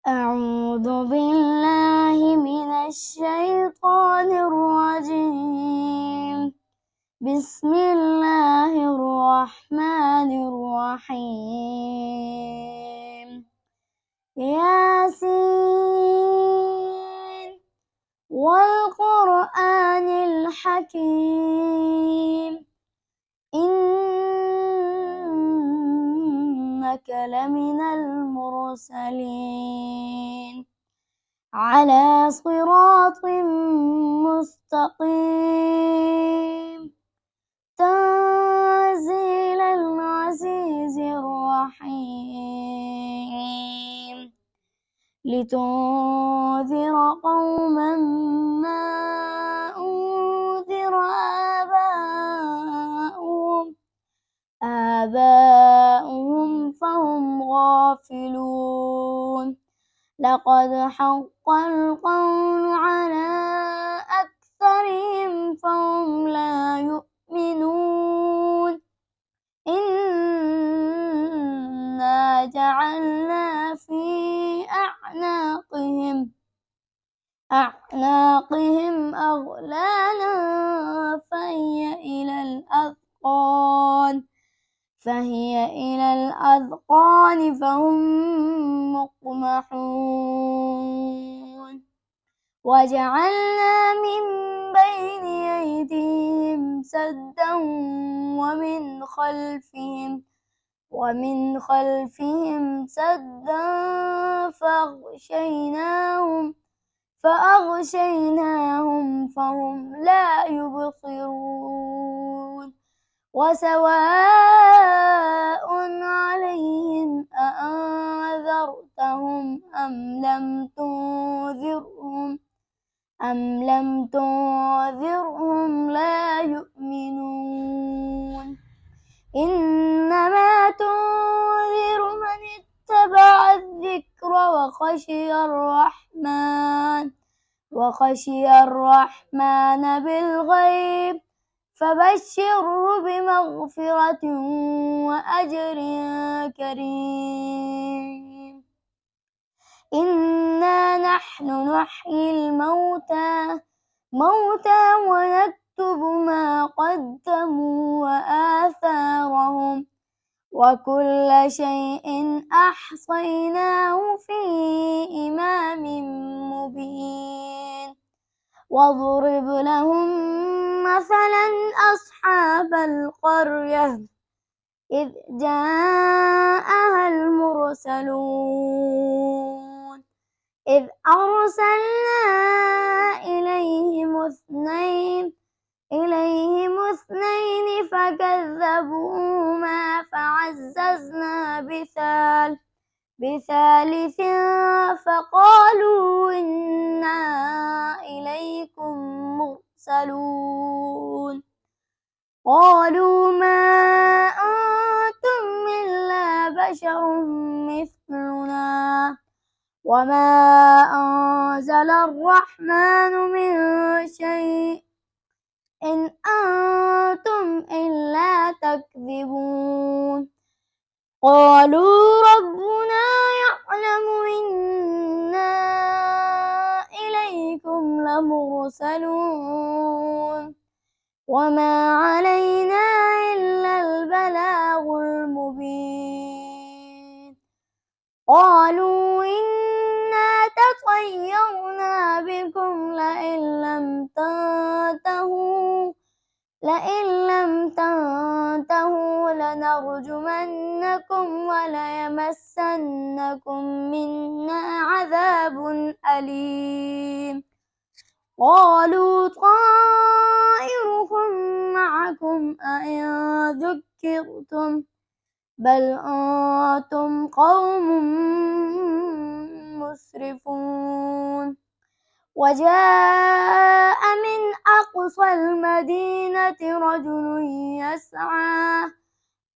أعوذ بالله من الشيطان الرجيم. بسم الله الرحمن الرحيم. ياسين والقرآن الحكيم إنك لمن المرسلين على صراط مستقيم تنزيل العزيز الرحيم لتنذر قوما ما أنذر آباؤهم فهم غافلون لقد حق القول على أكثرهم فهم لا يؤمنون إنا جعلنا في أعناقهم أغلالا فهي إلى الأذقان فهم مقمحون وجعلنا من بين أيديهم سدا ومن خلفهم سدا فأغشيناهم فهم لا يبصرون وسواء عليهم أأنذرتهم أم لم تنذرهم لا يؤمنون إنما تنذر من اتبع الذكر وخشي الرحمن بالغيب فبشره بمغفرة وأجر كريم إنا نحن نحيي الموتى ونكتب ما قدموا وآثارهم وكل شيء أحصيناه في إمام مبين واضرب لهم مثلا أصحاب القرية إذ جاءها المرسلون إذ أرسلنا إليهم اثنين فكذبوهما فعززنا بثالث فقالوا إنا إليكم مرسلون قالوا ما أنتم إلا بشر مثلنا وما أنزل الرحمن من شيء إن أنتم إلا تكذبون قالوا ربنا يعلم إنا إليكم لمرسلون وما علينا إلا البلاغ المبين قالوا إنا تطيرنا بكم لئن لم تنتهوا لنرجمنكم وليمسنكم منا عذاب أليم قالوا طائركم معكم أئن ذكرتم بل أنتم قوم مسرفون وجاء من أقصى المدينة رجل يسعى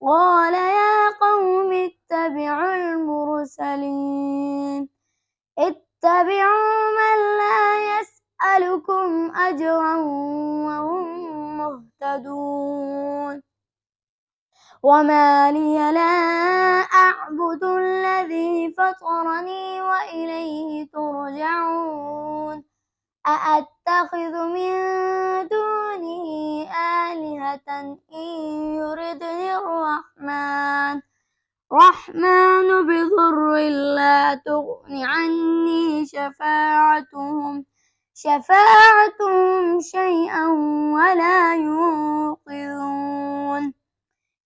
قال يا قوم اتبعوا المرسلين اتبعوا من لا يسألكم أجرا وهم مهتدون وما لي لا أعبد الذي فطرني وإليه ترجعون أأتخذ من دونه آلهة إن يردني الرحمن بضر لا تغن عني شفاعتهم شيئا ولا ينقذون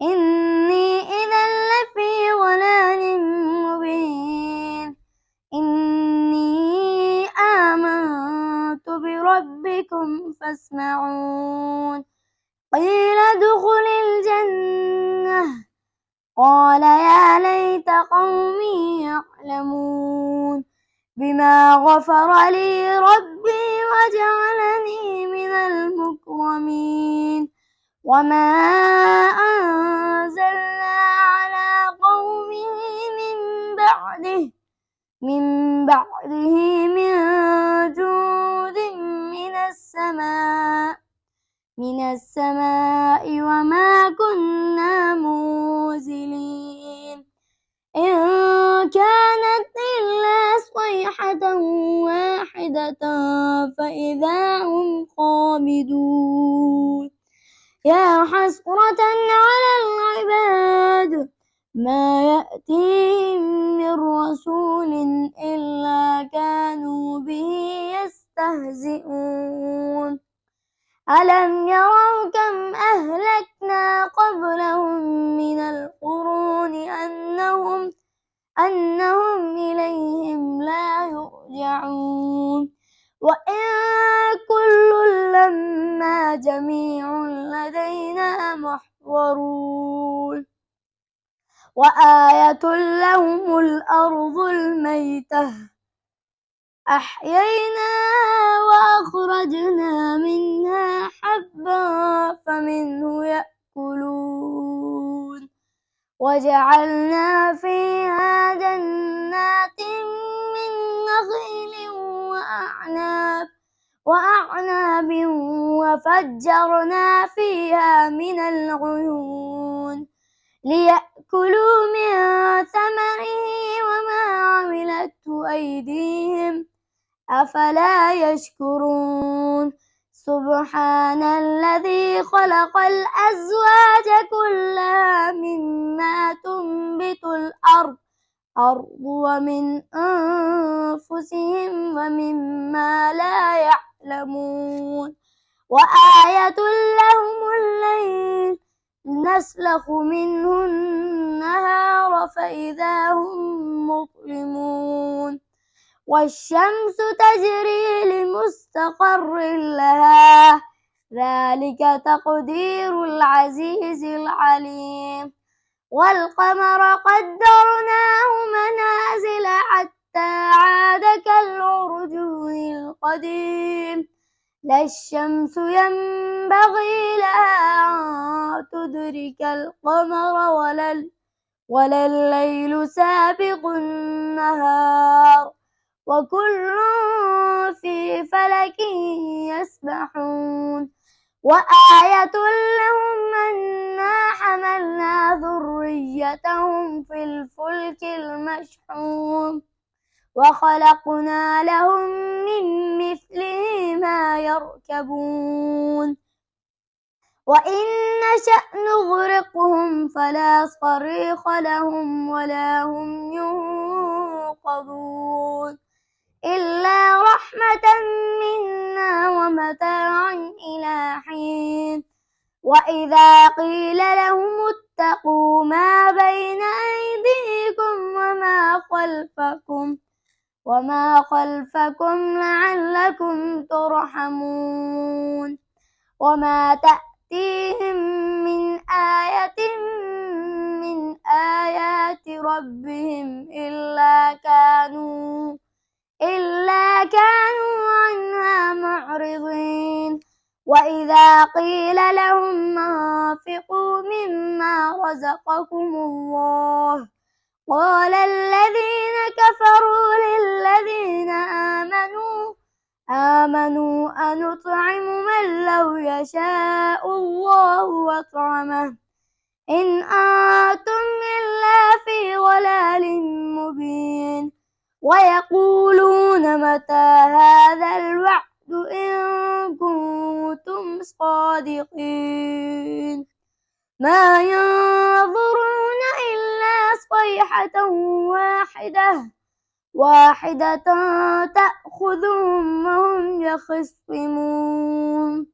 إني إذا لفي ضلال مبين إني آمنت بربكم فاسمعون قيل ادخل الجنة قال يا ليت قومي يعلمون بما غفر لي ربي وجعلني من المكرمين وما أنزلنا على قومه من بعده من جود من السماء وما كنا منزلين إن كانت إلا صيحة واحدة فإذا هم خامدون يا حسرة على العباد ما يأتيهم من رسول إلا كانوا به يستهزئون ألم يروا كم أهلكنا قبلهم من القرون أنهم إليهم لا يرجعون وإن كل لما جميع لدينا محضرون وآية لهم الأرض الميتة أحييناها وأخرجنا منها حبا فمنه يأكلون وجعلنا فيها جنات من نخيل وأعناب وفجرنا فيها من العيون ليأكلوا من ثمره وما عملته أيديهم أفلا يشكرون سبحان الذي خلق الأزواج كلها مما تنبت الأرض ومن أنفسهم ومما لا يعلمون وآية لهم الليل نسلخ منه النهار فإذا هم مظلمون والشمس تجري لمستقر لها ذلك تقدير العزيز العليم والقمر قدرناه منازل حتى عاد كالعرجون القديم لا الشمس ينبغي لها أن تدرك القمر ولا الليل سابق النهار وكل في فلك يسبحون وآية لهم أنا حملنا ذريتهم في الفلك المشحون وخلقنا لهم من مثله ما يركبون وإن نشأ نغرقهم فلا صريخ لهم ولا هم ينقذون إلا رحمة منا ومتاعا إلى حين وإذا قيل لهم اتقوا ما بين أيديكم وما خلفكم لعلكم ترحمون وما تأتيهم من آية من آيات ربهم إلا كانوا عنها معرضين وإذا قيل لهم أنفقوا مما رزقكم الله قال الذين كفروا للذين آمنوا أنطعم من لو يشاء الله أطعمه إن أنتم إلا في ضلال مبين ويقولون متى هذا الوعد إن كنتم صادقين ما ينظرون إلا صيحة واحدة تأخذهم وهم يخصمون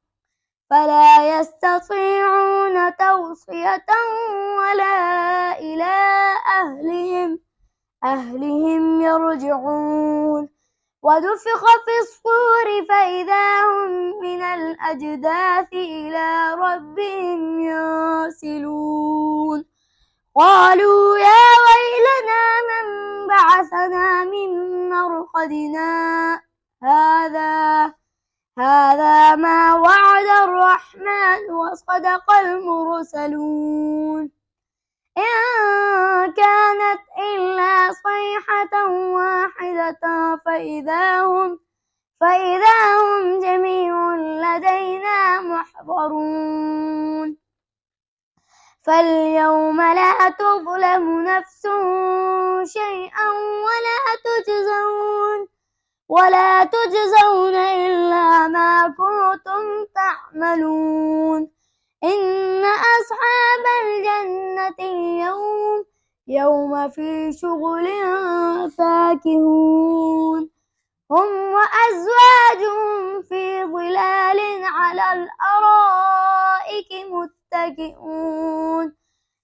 فلا يستطيعون توصية ولا إلى أهلهم يرجعون ونفخ في الصور فإذا هم من الأجداث إلى ربهم ينسلون قالوا يا ويلنا من بعثنا من مرقدنا هذا ما وعد الرحمن وصدق المرسلون إن كانت إلا صيحة واحدة فإذا هم جميع لدينا محضرون فاليوم لا تظلم نفس شيئا ولا تجزون إلا ما كنتم تعملون إن أصحاب الجنة اليوم في شغل فاكهون هم وأزواجهم في ظلال على الأرائك متكئون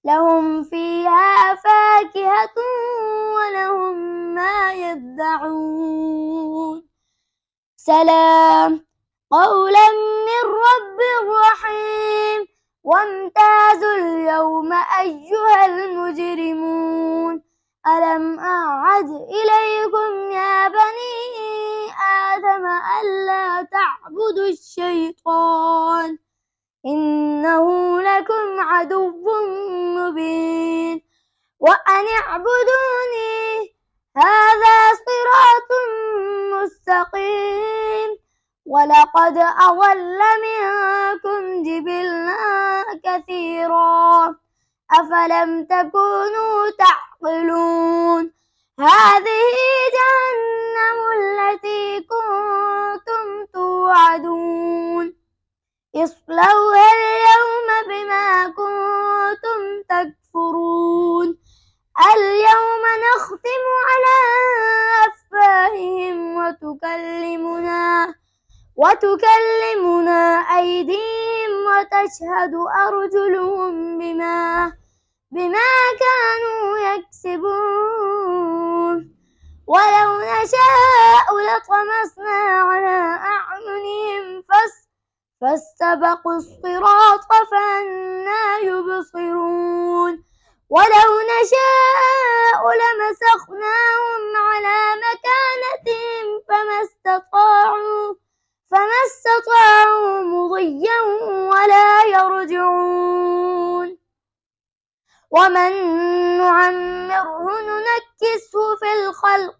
لهم فيها فاكهة ولهم ما يدعون سلام قولا من رب رحيم وامتازوا اليوم أيها المجرمون ألم أعهد إليكم يا بني آدم ألا تعبدوا الشيطان إنه لكم عدو مبين وأن اعبدوني هذا صراط مستقيم ولقد أضل منكم جبلا كثيرا أفلم تكونوا تعقلون هذه جهنم التي كنتم توعدون اصلوها اليوم بما كنتم تكفرون اليوم نختم على أفواههم وتكلمنا أيديهم وتشهد أرجلهم بما كانوا يكسبون ولو نشاء لطمسنا على أعينهم فاستبقوا الصراط فأنى يبصرون ولو نشاء لمسخناهم على مكانتهم فما استطاعوا مضيا ولا يرجعون ومن نعمره ننكسه في الخلق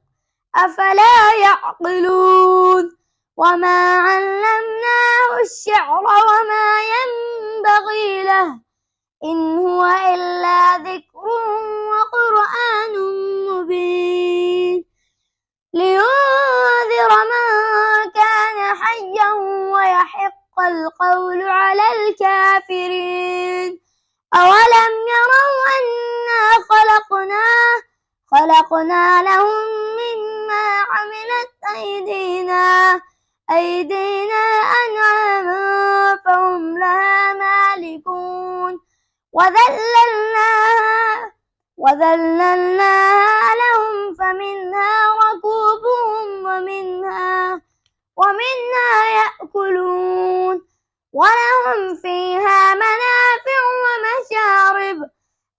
أفلا يعقلون وما علمناه الشعر وما ينبغي له إن هو إلا ذكر وقرآن مبين لينذر من كان حيا ويحق القول على الكافرين أولم يروا أنا خلقنا لهم مما عملت أيدينا أنعاما فهم لها مالكون وذللناها لهم فمنها ركوبهم ومنها يأكلون ولهم فيها منافع ومشارب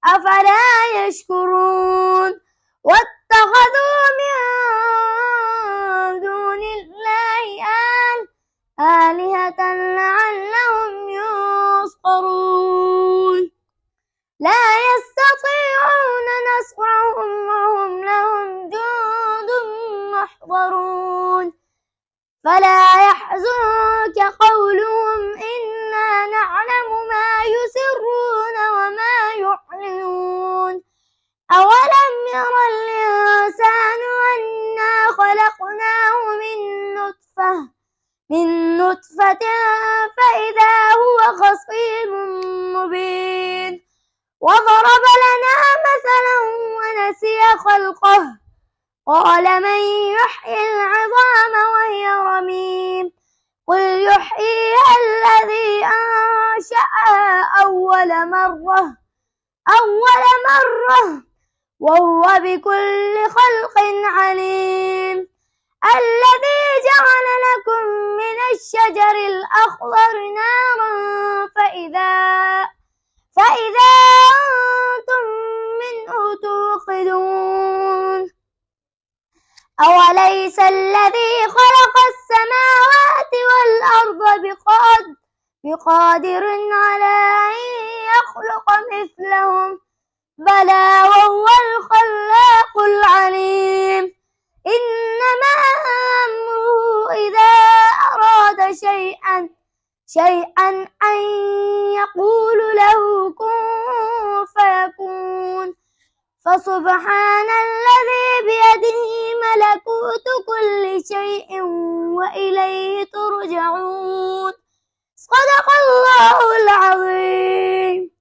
أفلا يشكرون واتخذوا من دون الله آلهة لعلهم ينصرون لا يستطيعون نصرهم وهم لهم جند محضرون فلا يحزنك قولهم إنا نعلم ما يسرون وما يعلنون أولم ير الإنسان أنا خلقناه من نطفة فإذا هو خصيم مبين وضرب لنا مثلا ونسي خلقه قال من يحيي العظام وهي رميم قل يحييها الذي أنشأها أول مرة وهو بكل خلق عليم الذي جعل لكم من الشجر الأخضر نارا فإذا أنتم منه توقدون أوليس الذي خلق السماوات والأرض بقادر على أن يخلق مثلهم بلى وهو الخلاق العليم إنما أمره إذا أراد شيئا أن يقول له كن فيكون فسبحان الذي بيده ملكوت كل شيء وإليه ترجعون صدق الله العظيم.